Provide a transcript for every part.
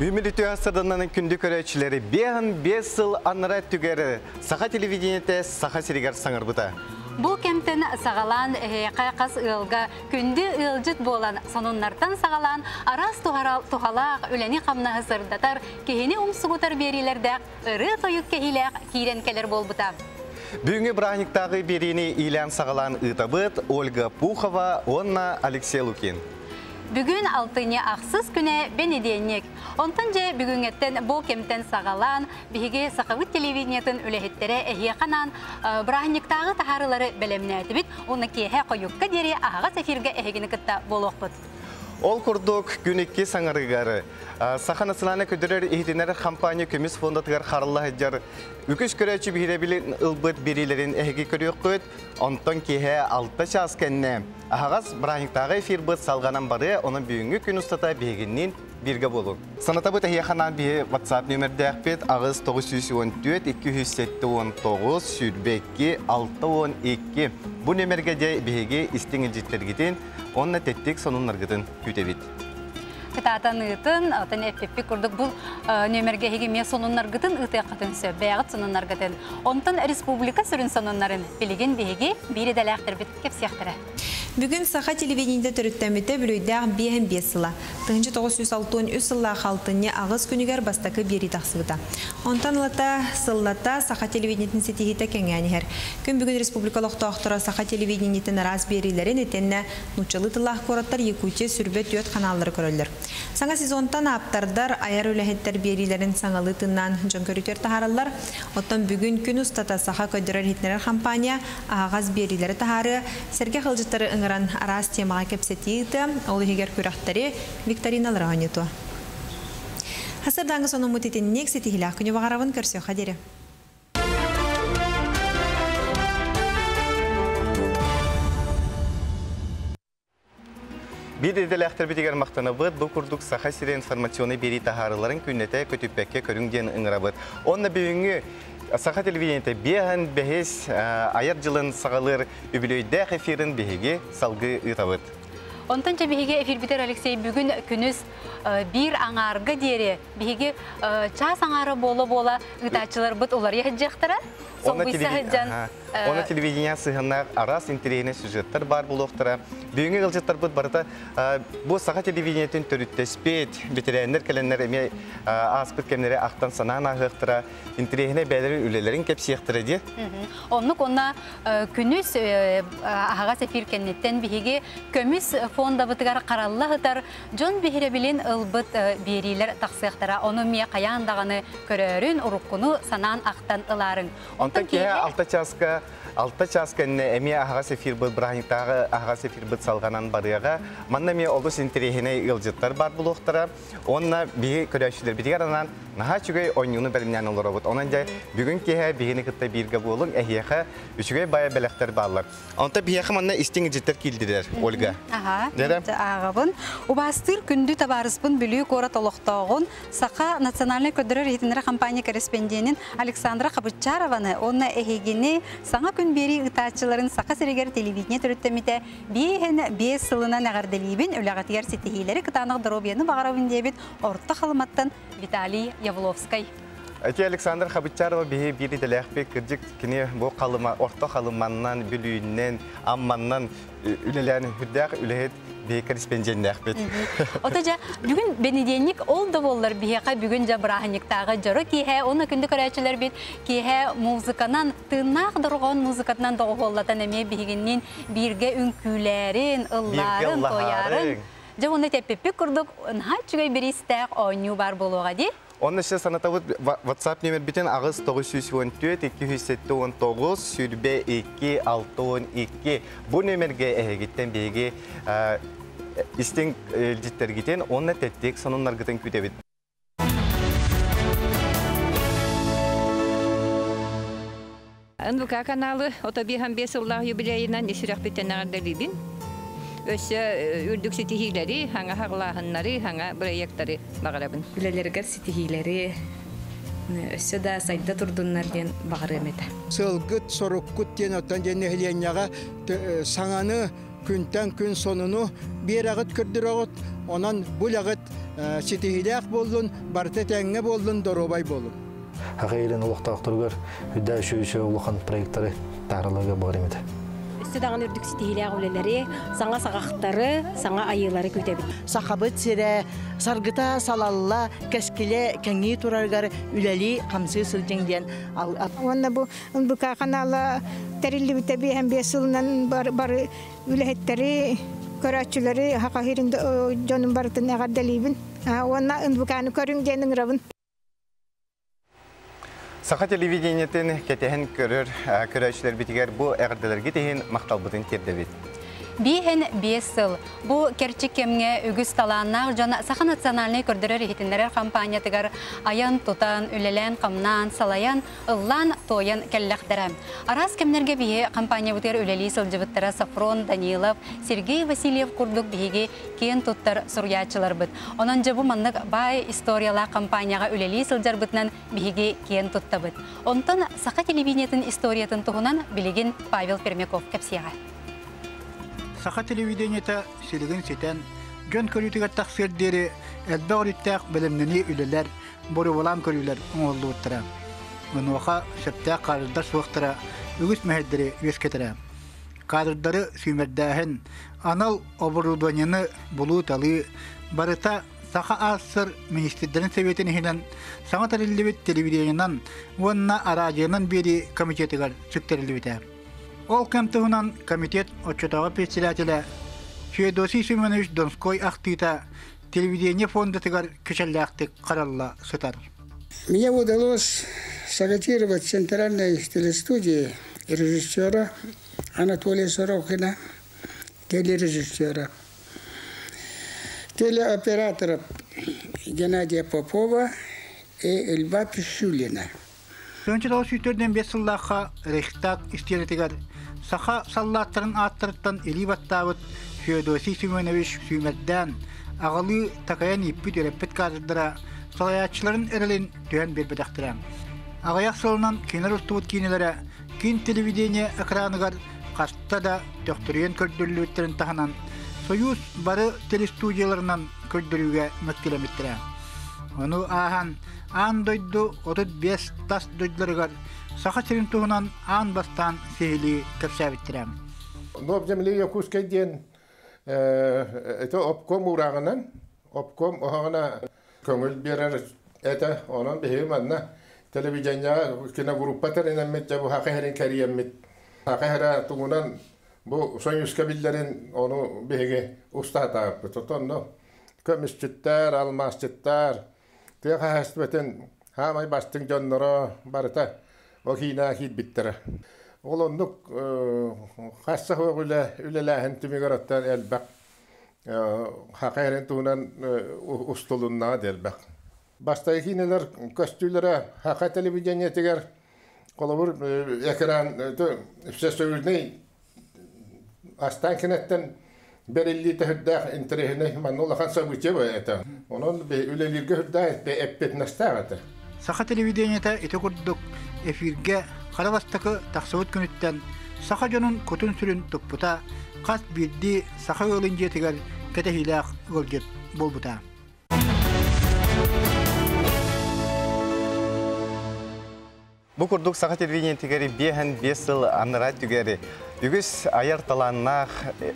Ümidi asırdan kündü körəçiləri 5 yıl anıra tügeri Saha televideniyete Saha Sirigar sanırbıda. Bu kemten sağalan qayqas ılga kündü ılcıt bolan sonunlardan sağalan aras tuhalaq öleni qamna hısırdatar kehini umsugutar berilerde ırı toyuk kehilaq kirenkeler bolbuta. Бүгінгі Брахниктағы берені илян сағалан ұтабыт Ольга Пухова, Онна Алексей Лукин. Бүгін алтыне ақсыз күне бенеденек. Онтанже бүгін еттен бұл кемтен сағалан, бігі сақавыт телевидениятын үләхеттері әхе қанан Брахниктағы тахарылары бәлеміне әтібіт, оны кейе қойыққа дері ағаға сәфирге әхегені күтті болуқпыд. Ол күрдік күнекке саңарығары. Саха национальный көдірер ehtinер компания көміс фондатығар қарылы әджар. Үкіш көрәчі бейребілін ұлбыт берилерін әхеге көрек көт, онтан кейе 6 час кәнне. Ағағаз Брахниктағы эфир бұд салғанан бары, оның бүйінгі күн ұстата бейгіннен бірге болу. Саната бұд әхеқанан бейі WhatsApp нөмірді әқпет ағыз 914-207-19 сүрбекке 612. Бұл нөмірге де бейге істеңілжеттергеден, онына тәттік сонынларғыдың күтебет. Кытаатан ыытын, атын эппеппи курдук бул нөмерге хегеме сонуннаргытын ытыакатын сө, бәгыт сонуннаргытын. Онтан республика сүрін сонуннарын билеген беге бири дәләқтір бит кепсияқтыры. Бүгін Саха телевидениеде түріттәметі білуйдәғ 5 сыла. 1963 сылла қалтыне ағыз күнігер бастақы бері тақсығыда. Онтан лата сыллата Саха телевидениетін сетігеті кәңәнігер. Күн бүгін республикалық тоқтыра Саха телевидениетін раз берилерін етенне нұчылы тылақ қораттар Якутия сүрбет өт қаналары көрілдір. Саңа сезонтан аптардар аяр өләхеттер берилерін саңалы тыннан жон көрітер тахаралар. Оттан бүгін күн ұстата Саха көдірер хитнерер компания ағаз берилері тахары Серге қылжыттары ыңыран арас темаға кепсетейді, ол егер көріқтері викториналар ғанету. Хасырдаңғы соны мұтетін нек сетігілі күні бағаравын көрсе қадері. Bir edeləxtər bitігер maqtana бұд, бұл күрдік Saha Siri информационы бері тахарыларын күннеті көтіппәкке көріңден ұңыра бұд. Онна бүгінгі Saha televideniyete бейін бәхес аяр жылын сағалыр үбілейді эфирін бейге салғы ұтабыд. Онтан беге эфир битер Алексей бүгін күніз bir аңарғы дері беге час аңары бола ұтачылар бұд олар ехджектіра? Оны телевидения сығынақ арас интерейіне сюжеттер бар бұл оқтыра. Бүгінгі ғылжеттер бұд барыда бұл Saha телевидениетін түріттеспет, бетерәнлер кәлінлер әме аспыт кәмнері ақтан санан ағықтыра, интерейіне бәлері үлелерін кәпсияқтыры де. Онық онна күніз ағаға сәфир кәннеттен беге көміс фонда бұтығар қаралла ғытар, жон бейірі білін ұлбыт берилер тақсияқтыра. Оны мия қаяндағаны көрерін ұрыққыны санан ақтан ұларын. Онтан кеге 6 часка әме ағас эфир бұд, Брахниктағы ағас эфир бұд салғанан барыға. Манна ме олыс интерейіне ұлжыттар бар бұл оқтыра. Онна бейі көрәшілер бітігер анан наға чүгей ойнуыны бәрімнен олар бұд. Онан жай бүгін кеге бейіні күтті бірге болың әхеға үшігей бая бәліқтер балар. Онта бейеқі манна істің жіттер келдірер, Ольга. Ағабын. Убастыр күнді табарыспын бүлі қорат олықтауғын Saha национальный көдірер етінері компания корреспонденін Александра Қабытчарованы онна әхегені саңа күн бері ұтачыларын Saha Sirigar телевидение түріттеметі бейін 5 сылына нәғарделейбін өліғатығар сетігейлері күтанық дробияны бағарауын дебет орта қалыматтан Виталий Явловскай. Әте Александр Қабытчарова бейі бірі дәләқпе кірдік кіне бұл орта қалыманнан, бүлүйіннен, амманнан үлеләні хүрдәқ үләхет бейі корреспондент әқпет. Отажа, бүгін бенеденник ол да болар бейіға бүгін жа Брахниктағы жыры кейе, оны күнді көрәчілер бейт кейе музыканан, тынақ дұрған музыкатынан доғы боллатан әме бейгіннен бірге үнкүлерін, ұлларын, тоярын. Жа оны тәппеппе күрдік, ұнға жүгей бір істәқ ойну бар болуға де? Onun için sanata WhatsApp nömer biten ağız 914-207-19 sürbe 2-6-12. Bu nömerge gitten bege istin cidder gitten onunla tettik sonunlar gitten kütebit. NVK kanalı otobihan 5 yıllar yübileyinden nesirek bitenler delibin. Öse ürdük sitihileri, hanga haqlahınları, hanga proyektleri bağırabın. Gülelerger sitihileri, öse da sayda turdunlardan bağırım ete. Sılgıt, sorukut diyen otan dene heliyenyağa sananı күнтен күн сонunu bir ağıt kürdürağıt, onan bu ağıt sitihilek boldun, barta tenge boldun, dorobay boldun. Haqaylen uloqtaqtırgar, hüdda şu uluqan proyektleri tarlaga bağırımdı. Üstüdağın ürdük sitihilek öleleri, sana sağaqtары, sana ayıları kötebit. Saxabıt sire, sargıta salalla, keskile, kengi turargar, üleli, kamsı sılcın diyen. Onda bu kanala terilli bitebi hem bir sılından bar ülehetleri, köratçıları, hakahirin canım barıtın eğer delibin. Onda bu kanı körün diyenin rabın. Saha televizyoneten ketehen köröçler bitiger bu ägirdelerge tehin maktalbıtın terdebit. Биһен 5 yıl bu kerçik kemge ügüs talannar jana Saha Nasionalny kördürer ihtinler kampanyatıgar ayan tutan ülelen kamnan salayan ıllan toyan kellekderem. Aras kemnerge bihe kampanya biter üleli sılcıbıttara Safron Danilov, Sergey Vasilyev kurduk bihege ken tuttar suryaçılar bit. Onunca bu manlık bay istoriyalar kampanyaga üleli sılcarbıtnan bihege ken tuttabıt. Ondan Saha televizyonetinin istoriyatın tuhunan biligin Pavel Permяков kapsiyaga. Saha televizyoneta silgin siten gön körütüge taksirleri elbe oruttak bilimneni üleler boru olan körüler oğulluğuttıra. Onuqa septa kadırda soğuktıra ügüs mehedderi üsketira. Kadırları sümerdahin anal oburudanyını bulu talı barıta Saha Asır Ministerlerin Sovetini hilen Saha televizyonundan onna aracının biri komitetigar çıktırılıbıda. Ол кемтугунан комитет отчетова председателя Феодосий Семенович Донской актыта телевидение фонда тыгар кечелляктык каралла сытар. Мне удалось сагатировать центральной телестудии режиссера Анатолия Сорокина, телережиссера, телеоператора Геннадия Попова и Льва Пищулина. Önce 1905 yıllığa Reichstag istiyeletigar Saha sallattırın attırıttan elibattavut Feodosий Семенович Sümer'den ağalı takayan ippi dörepet kazırdıra salayatçıların erelin tühen bir bedaktıran. Ağayak salınan kenar ustavut kinelere kin televizyonye ekranıgar kasta da doktoriyen kördürlüğütlerin tahanan Soyuz barı telestudiyalarından kördürlüğe mekkilemettiren. Onu ahan an doydu 35 tas doydularıgar Saha Çelimtuğunan an bastan sehili kapsabittirem. Nobjamili yokuskay diyen ete opkom uğrağından opkom oğana köngül birer ete onun behim adına televizyonya kina grupatar enemmet bu hakaherin kariyemmet hakahera tuğunan bu Soyuz kabillerin onu behege ustata tutonno kömüsçütler almasçıtlar diye hasbeten hamay bastın canlara barata o hina hit bittere. Olunduk hassa hoğule ülelahen timigarattan elbak hakahren tuğunan ustulunna delbak. Basta hineler kostüllere haka televizyonetiger kolabur ekran sesörney astan kinetten belli tehdir interehine manola kansa buçeva eta. Onun be ülelirge hüdda be epet nastağıtı. Saha televizyoneta ete kurduk efirge Karabastakı taksavut günütten Saha canın kotun sürün tukputa kas bildi Saha yolunca tegar ketehilak golget bolbuta. Bu kurduk Saha televizyonu tigeri bihen 5 yıl anırat tügeri. Ügüs ayar talannak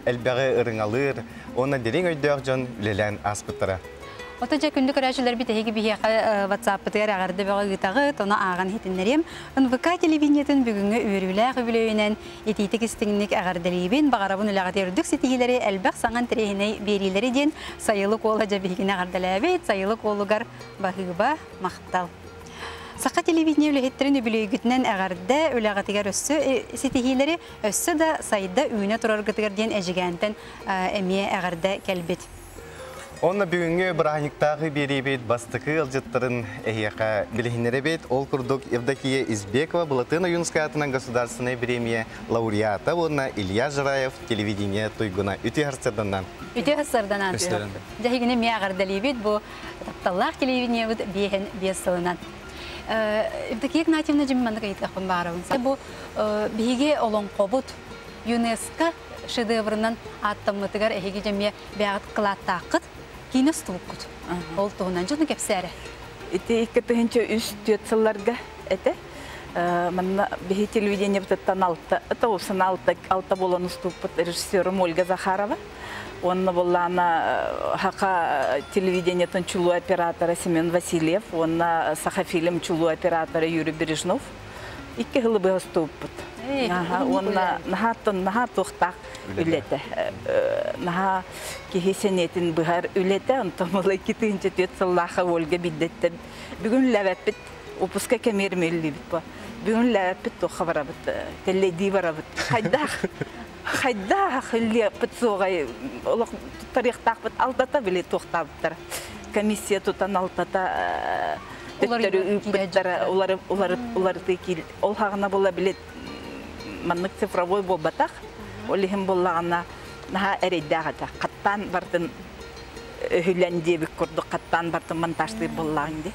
elbege ırınalır, ona derin öydöğcan ülelen aspıttıra. Otaca kündü körəçülər bitəhi bihi WhatsApp-ıdır ağardı bəğı gıtağı, ona ağan hitinlərim. NVK televiziyetin bugünkü üyürülər übülöyünən etitik istinlik ağardəliyibin, bağarabın üləğət erdik setihiləri əlbəq sağan tereyinə beriləri den sayılı qolaca bihigin ağardələbət, sayılı qoluqar bağıba maqtal. Saha televiziya üləhetlərin übülöygütünən ağardı üləğətigər össü setihiləri össü da sayıda üyünə turar gıtıqar den əjigəntən əmiyə ağardı kəlbət. Onunla bugünkü bırakniktağı beribet bastıkı alcıtların ehiyaka bilhinlerebet ol kurduk Evdokiya Izbekova Балатына Юнская государственная премия лауреата онна Илья Жираев телевидение туйгуна үте харсарданан. Үте харсарданан. Жахигине ми агардалибет бу тапталлах телевидение бут бехен бесылынан. Евдокия Игнатьевна жимманды кайытлахпын баарабын. Бу биге олон кобут ЮНЕСКО шедеврынан аттамытыгар эһиги жемие бягат кылаттакыт кинес тукут. Ол тугунан жаны кепсәре. Ити иккетенче үс төтсылларга эте манна бихи телевидение бутаттан алты. Это усын алты болон уступут режиссером Ольга Захарова. Он боллана хака телевидениетон чулу оператора Семен Васильев, он сахафилм чулу оператора Юрий Бережнов. Икки хылыбы уступут. Он наха тухтак үлете. Наха кихисенетин быгар үлете, он томылы китинче төтсыллаха Ольга биддетте. Бүгүн ләвәппит опуска кемермелли бит. Бүгүн ләвәппит тохабарабыт. Теледи барабыт. Хайда хилли пицогай олох тарихтак бит алдата биле тохтаптар. Комиссия тутан алтата улар текил ол хагына бола билет маннык цифровой болбатак олихим боллагана наха эреддагата каттан бардын хүләнде бик курдук каттан бардын монтажды боллагынды.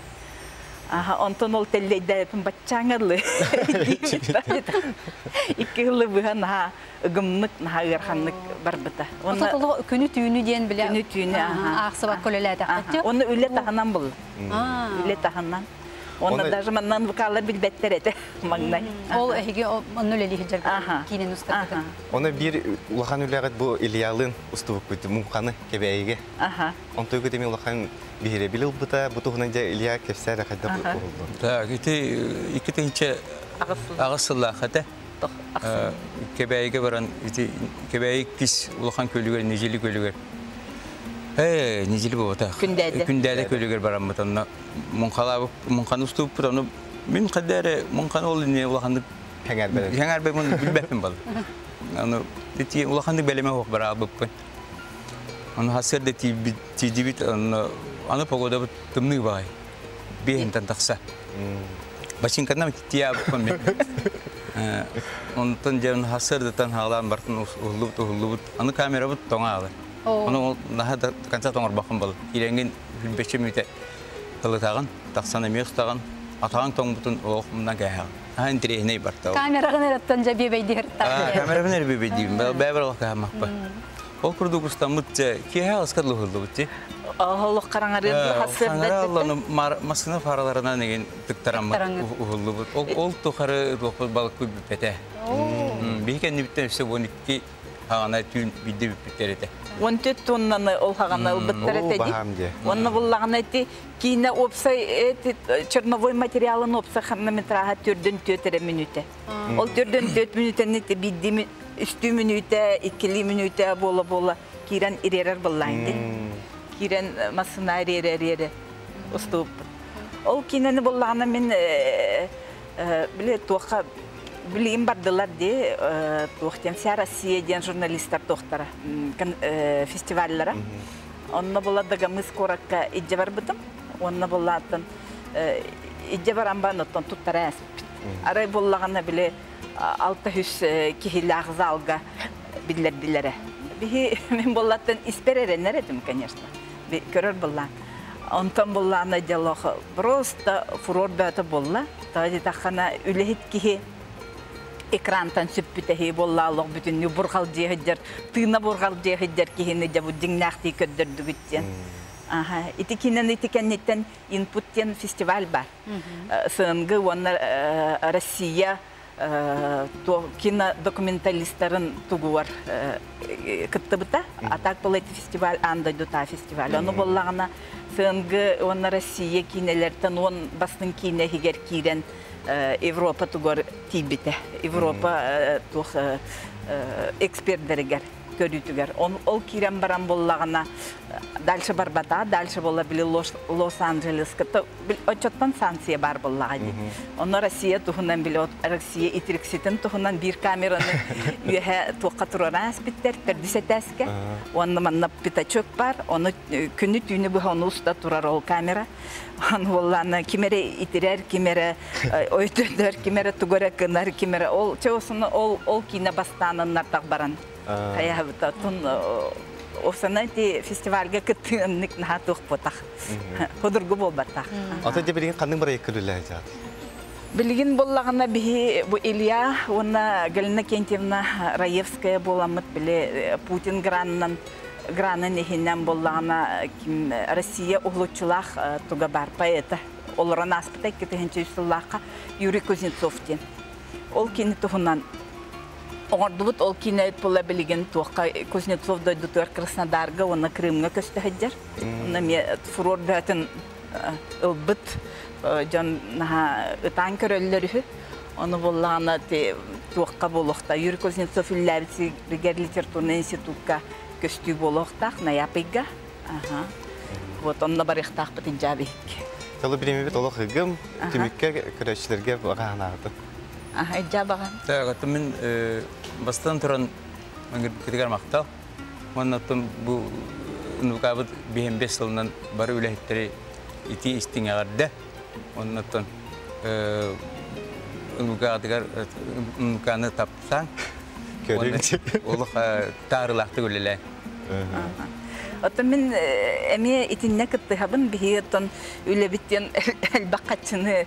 Онтон ол теллейде бачаңырлы. Икки жылы быган гымнык гырханнык барбыта. Оны күнү түйүнү ден биле. Күнү түйүнү аксыба колеләдә катты. Оны үле таханан бул. Үле таханан. Оны даже маннан букалар билбеттер эте магнай. Ол эһиге оны үле лихҗер кинен устатты. Оны бир улахан үләгәт бу Ильялын устубук бит мумханы кебәйге. Он тойгы деме улахан бире билил бута бутугынан ja Илья кепсәре хәдә булды. Так, икетенче агысылла хәтә. Кебәйге баран кебәйге кис улахан көлүгөр нежели көлүгөр. Нежели булата. Күндәдә көлүгөр барам бутанна. Мунхан уступ бураны мин кадәре мунхан ул не улаханды хәңәр бе билбәтем бал. Аны дити улаханды белеме хок бара бупкын. Аны хасырда тидибит аны погода тымны бай. Бехентан такса. Башинканнан тия бупкын. Онтон жан хасырда тан халан бартын улубут. Аны камера бут тоңалы. Аны нахада канца тоңор бакын бал. Иренген 15 минут Таган, таксана мехтаган, атаган тоңбутун оғымдан кәйәң. Интерейней барта. Камерагын әраттан жа бебейдер. Камерагын әрі бебейдейм, бәбір оқ кәйәмақ ба. Ол күрді күрстан мұтты, кәйәң асқадлы ғылды бұтты? Олық қараңары хасырды. Қаңары Алланы масына фараларына неген түктарамы ұғылды бұт. Ол тұқары балық көп бәті. Бейкен небіттен өсі 12 хағана түйін бидді бүппеттер еті. 14 тоннаны ол хагана убыттыр этеди. Онны буллаган эти кине опса черновой материалын опса хронометрага 4 минуте. Ол 4 минутен эти бидди үстү минуте 2 минуте бола кирен иререр булланды. Кирен масына иререр уступ. Ол кинени буллаган мен биле тоха Билим бардылар де тохтен вся Россия ден журналисттар тохтара фестивальлара. Онна була дага мы скоракка идже бар бутым. Онна булатын идже бар амбаноттон туттара. Арай буллагана биле 600 кихилак залга биллердилере. Бихи мен булатын испереренер этим, конечно. Би көрөр булла. Онтон буллана диалог просто фурор бата булла. Тади тахана үлехит кихи экраntан сүппүтәһи боллалык бүтүн бургал дегедер тыйна бургал дегедер кихине жабу диңнахти көддөрдүгүттен итикеннеттен инпуттен фестиваль бар сынгы онна Россия кинодокументалисттарын тугуар кыттыбыта атак был эти фестиваль анда дута фестиваль аны боллагана сынгы онна Россия кинелерден он бастын кине хигер кирен Европа тугор тибите. Европа тух экспертлеригер көрүтүгер. Ол кирен баран боллагана дальше барбата, дальше болла били Лос-Анджелеска. Очоттан санкция бар боллагани. Оны Россия тухунан били Россия итрикситен тухунан бир камераны үйе туққа тураран спиттер тердисетеске. Оны манна питачок бар. Оны күнү түйүнү буханы уста турар ол камера. Оны болланы кимере итирер, кимере ойтөдөр, кимере тугора кынар, кимере ол чоосуну ол кине бастанын нартак баран. Каябыта тун осанати фестивальга кыттыннык нахатук потах. Ходургу болбатах. Ата дебелин кандын бара эккөлүлөр айтат. Билигин боллагына бихи бу Илья, она Галина Кентьевна Раевская боламыт биле Путин граннан эхиннен боллагына Россия углучулах туга бар поэта. Олоран аспытай кетехенче үсіллаққа Юрий Кузнецов ден. Ол кені тұғынан оңырдыбыт ол кені өт бола білеген туаққа Кузнецов дойды туар Краснодарга, оны Крымға көсті әддер. Оны ме фурор дәтін ұлбыт жан ұтан көрөлілері. Оны болағына туаққа болуқта. Юрий Кузнецов үлләбісі Ригер литературный институтқа көсті болуқтақ, наяпыға. Вот онына барықтақ бұтын жабек. Тәлі біреме бет олық ғығым, түмікке көрәшілерге бағанағыды. Әйджа баған. Тәғаты мен бастан тұран кетігер мақтал. Оннаттан бұл ұнықабыд 5 жылынан бары үләхеттері ити істің ағарды. Оннаттан ұнықаны тапсаң, олық тағырылақты көлелі. Ота мен әме итинне кыттыхабын бихиеттон үле биттен әлбақатчыны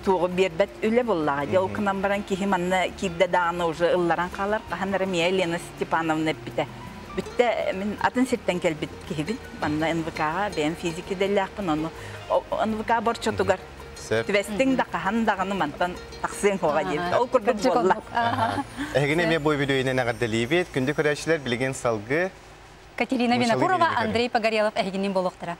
туғы бербет үле боллаға. Ол кынан баран кихи манна кибде дағаны уже ылларан қалар. Қаханары мия Елена Степановна бітті. Бітті мен атын сеттен кәлбет кихибін. Манна НВК-ға бәйін физики дәлі ақпын. Оны НВК борчотугар. Твестің да қахан дағаны мантан тақсен қоға дейді. Ол күрдік болла. Әгіне ме бой видеойны нағаддали бет. Күнді көрәшілер білген салғы. Катерина Винокурова, Андрей Погорелов, Эгенин Болохтара.